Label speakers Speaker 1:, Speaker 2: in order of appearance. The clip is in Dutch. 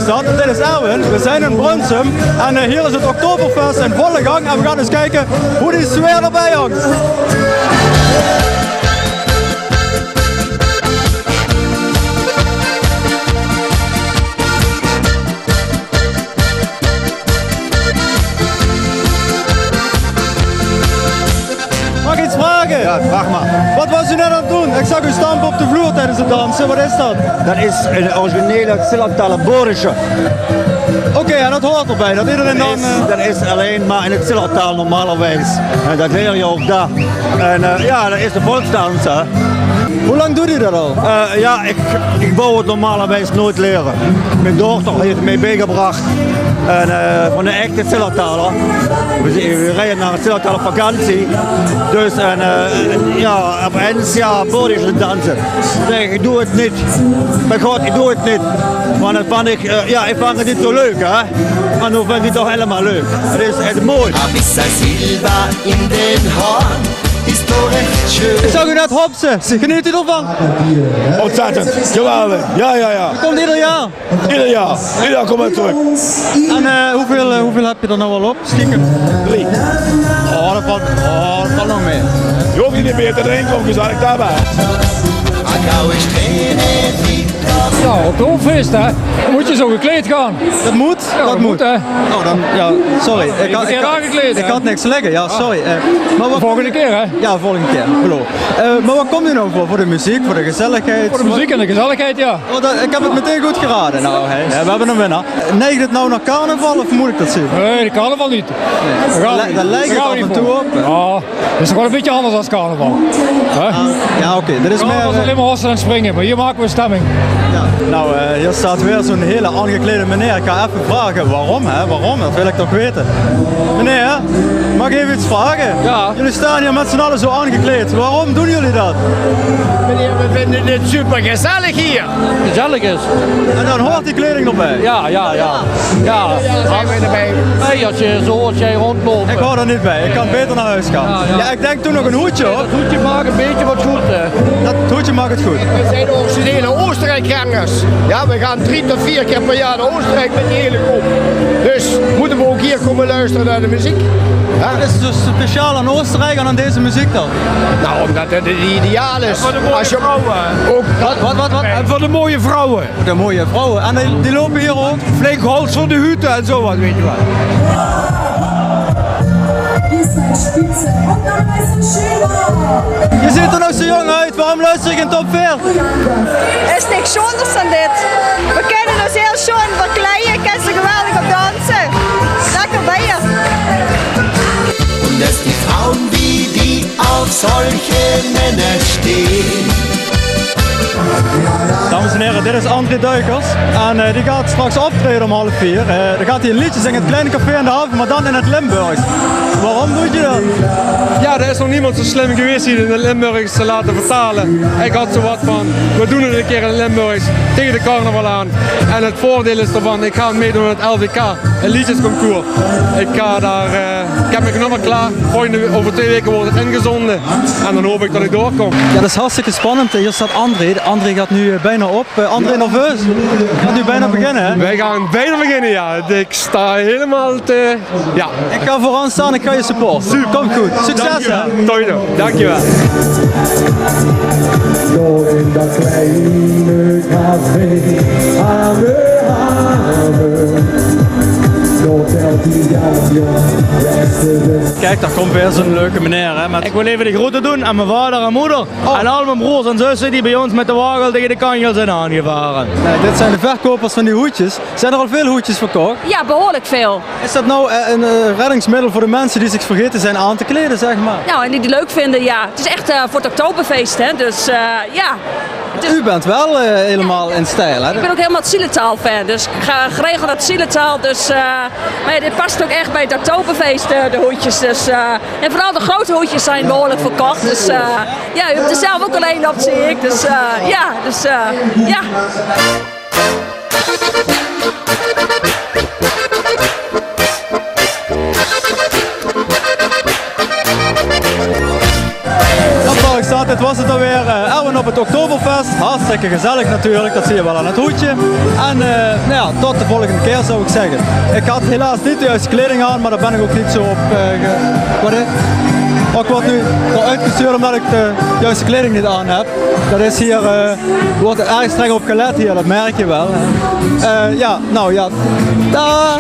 Speaker 1: is dat. Dit is Erwin. We zijn in Brunsum en hier is het Oktoberfest in volle gang. En we gaan eens kijken hoe die sfeer erbij hangt. Mag ik iets vragen?
Speaker 2: Ja, vraag maar.
Speaker 1: Wat was u net aan het doen? Ik zag u stampen op de vloer tijdens het dansen. Wat is dat?
Speaker 2: Dat is een originele Zillertaler Borische.
Speaker 1: Oké, en dat hoort erbij. Dat iedereen dan...
Speaker 2: Dat is alleen maar in het Zillertaal normalerwijs. En dat leer je ook daar. En ja, dat is de volksdans. Hè.
Speaker 1: Hoe lang doet u dat al?
Speaker 2: Ja, ik wou het normalerwijs nooit leren. Mijn dochter heeft mij meegebracht. En van de echte Zillertaler. We rijden naar een Zillertaler vakantie. Dus ja, op het jaar Borische dansen. Nee, ik doe het niet. Mijn god, ik doe het niet. Want dan vond ik, ja, ik vond het niet zo leuk, hè. Maar nu vind ik het toch helemaal leuk. Het is echt mooi.
Speaker 3: Abissa Silber in den Horn. Ist doch recht schön.
Speaker 1: Ik zag u net hopsen. Geniet u ervan?
Speaker 4: Ontzettend, geweldig. Ja.
Speaker 1: Komt ieder jaar.
Speaker 4: Ieder jaar komen we terug.
Speaker 1: En hoeveel heb je er nou al op? Stiekem?
Speaker 4: 3.
Speaker 1: Oh, dat valt nog mee.
Speaker 4: Je hoeft niet meer te drinken, om gezellig daarbij.
Speaker 3: Gauwe Strähne, die
Speaker 5: Ja, op de opfeest hè, dan moet je zo gekleed gaan.
Speaker 1: Dat moet?
Speaker 5: Ja, dat moet hè.
Speaker 1: Oh, dan, ja, sorry.
Speaker 5: Ik aangekleed,
Speaker 1: ik had niks te leggen, ja, sorry. Maar wat,
Speaker 5: Volgende keer hè.
Speaker 1: ja, volgende keer, geloof. Maar wat komt u nou voor? Voor de muziek, voor de gezelligheid?
Speaker 5: Voor de muziek en de gezelligheid ja.
Speaker 1: Ik heb het meteen goed geraden. Nou, we hebben een winnaar. Neigt het nou naar carnaval of moet ik dat zien?
Speaker 5: Nee, de carnaval niet.
Speaker 1: Daar lijkt het af en toe op.
Speaker 5: Ja, dat is toch wel een beetje anders dan carnaval.
Speaker 1: Ja, oké. Dit is
Speaker 5: Carnaval is
Speaker 1: meer...
Speaker 5: alleen maar hossen en springen, maar hier maken we stemming.
Speaker 1: Ja. Nou, hier staat weer zo'n hele aangeklede meneer. Ik ga even vragen, waarom hè? Waarom? Dat wil ik toch weten. Meneer, mag ik even iets vragen?
Speaker 5: Ja.
Speaker 1: Jullie staan hier met z'n allen zo aangekleed. Waarom doen jullie dat?
Speaker 6: Meneer, we vinden het super gezellig hier.
Speaker 5: Gezellig is.
Speaker 1: En dan hoort die kleding nog bij.
Speaker 5: Ja.
Speaker 6: Ja, zijn we erbij.
Speaker 5: Hey, als jij rondloopt.
Speaker 1: Ik hoor er niet bij. Ik kan beter naar huis gaan. Ja, ik denk toen nog een hoedje hoor.
Speaker 5: Dat hoedje maakt een beetje wat goed hè.
Speaker 1: Dat hoedje maakt het goed.
Speaker 6: We zijn originele Oostenrijkgangers. Ja, we gaan 3 tot 4 keer per jaar naar Oostenrijk met die hele groep. Dus moeten we ook hier komen luisteren naar de muziek. Ja?
Speaker 1: Wat is dus speciaal aan Oostenrijk en aan deze muziek dan?
Speaker 6: Nou, omdat het ideaal is.
Speaker 4: Voor de mooie vrouwen.
Speaker 6: Ook
Speaker 1: Wat?
Speaker 4: En voor de mooie vrouwen.
Speaker 1: De mooie vrouwen. En die lopen hier ook.
Speaker 4: Flink holst voor de huten en zo wat, weet je wat.
Speaker 1: Je ziet er nog zo jong uit. Waarom luister ik in top 4?
Speaker 7: Er is niks anders dan dit. We kunnen ons heel schoon verkleiden, ik kan ze geweldig op dansen. Lekker bij je.
Speaker 3: Und es gibt Frauen, die auf solche Männer stehen.
Speaker 1: Dames en heren, dit is André Duikers en die gaat straks optreden om 3:30. Dan gaat hij een liedje zingen in het kleine café in de haven, maar dan in het Limburgs. Waarom doe je dat?
Speaker 8: Ja, er is nog niemand zo slim geweest hier in het Limburgs te laten vertalen. Ik had zo wat van, we doen het een keer in het Limburgs tegen de carnaval aan. En het voordeel is ervan, ik ga meedoen met het LVK, een liedjesconcours. Ik heb mijn nummer klaar, over 2 weken wordt het ingezonden. En dan hoop ik dat ik doorkom.
Speaker 1: Ja, dat is hartstikke spannend. Hier staat André. André gaat nu bijna op. André, nerveus? Gaat nu bijna beginnen, hè?
Speaker 8: Wij gaan bijna beginnen, ja. Ik sta helemaal te... Ja.
Speaker 1: Ik ga vooraan staan, ik ga je supporten. Super. Komt goed. Succes, hè?
Speaker 8: Toido, dankjewel.
Speaker 9: Zo in dat kleine café aan de haven.
Speaker 1: Kijk, daar komt weer zo'n leuke meneer. Hè,
Speaker 10: Ik wil even de groeten doen aan mijn vader en moeder. En al mijn broers en zussen die bij ons met de wagen tegen de kanjel zijn aangevaren.
Speaker 1: Dit zijn de verkopers van die hoedjes. Zijn er al veel hoedjes verkocht?
Speaker 7: Ja, behoorlijk veel.
Speaker 1: Is dat nou een reddingsmiddel voor de mensen die zich vergeten zijn aan te kleden, zeg maar?
Speaker 7: Nou, en die het leuk vinden, ja. Het is echt voor het Oktoberfeest, hè. Dus ja.
Speaker 1: U bent wel helemaal in stijl, hè?
Speaker 7: Ik ben ook helemaal het Zillertaal fan, dus ik ga geregeld naar het Zillertaal. Dus, maar ja, dit past ook echt bij het Oktoberfeest, de hoedjes. Dus, en vooral de grote hoedjes zijn behoorlijk verkocht. Dus ja, u hebt er zelf ook alleen op, zie ik. Dus ja, ja.
Speaker 1: ja, dit was het alweer. Erwin op het Oktoberfest. Hartstikke gezellig natuurlijk, dat zie je wel aan het hoedje. En nou ja, tot de volgende keer zou ik zeggen. Ik had helaas niet de juiste kleding aan, maar daar ben ik ook niet zo op... Ik word nu uitgestuurd omdat ik de juiste kleding niet aan heb. Dat is hier, wordt er erg streng op gelet hier, dat merk je wel. Ja, nou ja. Dag!